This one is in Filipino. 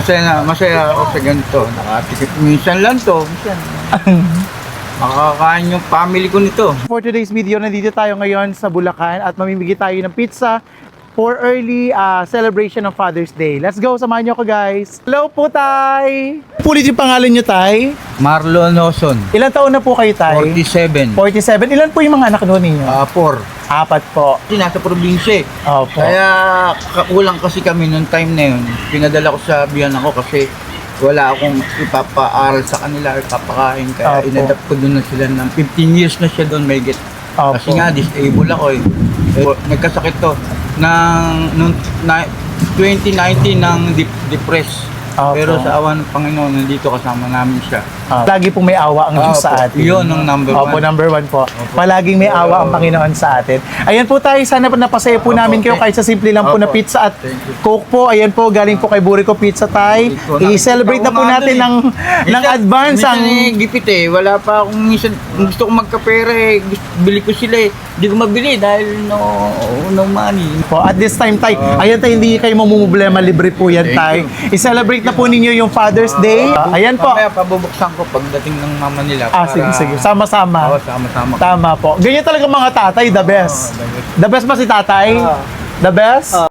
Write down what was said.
Masaya ako sa ganito. Nakatikip minsan lang to. Minsan. Makakain yung family ko nito. For today's video, nandito tayo ngayon sa Bulacan at mamimigay tayo ng pizza for early celebration of Father's Day. Let's go, samahan nyo ko guys. Hello po, Tay! Pulit yung pangalan nyo, Tay. Marlon Oson, Ilan taon na po kayo, Tay? 47. 47. Ilan po yung mga anak doon ninyo? 4. Apat po. Nasa probinsya. Opo. Kaya kulang kasi kami nung time na yun. Pinadala ko sa biyan ako kasi wala akong ipapaaral sa kanila, ipapakain. Kaya Opo. inadapt ko doon na sila ng 15 years na siya doon may get. Opo. Kasi nga disable ako eh. Nagkasakit to noong 2019 ng depressed. Opo. Pero sa awa ng Panginoon, nandito kasama namin siya. Lagi pong may awa ang Diyos sa Opo. atin. Yun ang number Opo, one. number one po. Palaging may awa ang Panginoon sa atin. Ayan po tayo, sana napasaya po Opo, namin kayo kahit sa simple lang po na Opo. pizza at Thank you. Coke po. Ayan po, galing po kay Burico Pizza Tay. I-celebrate na po natin ng advance ang... Minsan gipit eh, wala pa akong minsan, gusto kong magkapera eh, bili ko sila eh. Hindi ko mabili dahil no money. Po. At this time, Tay, ayan Tay, hindi kayo mamumblema, libre po yan, Tay. Thank I-celebrate na po ninyo yung Father's Day. Ayan po. Mamaya pabubuksan ko pagdating ng mama nila. Sige. Sama-sama. Oo, sama-sama. Tama po. Ganyan talaga mga tatay, the best. the best. The best ba si tatay? The best?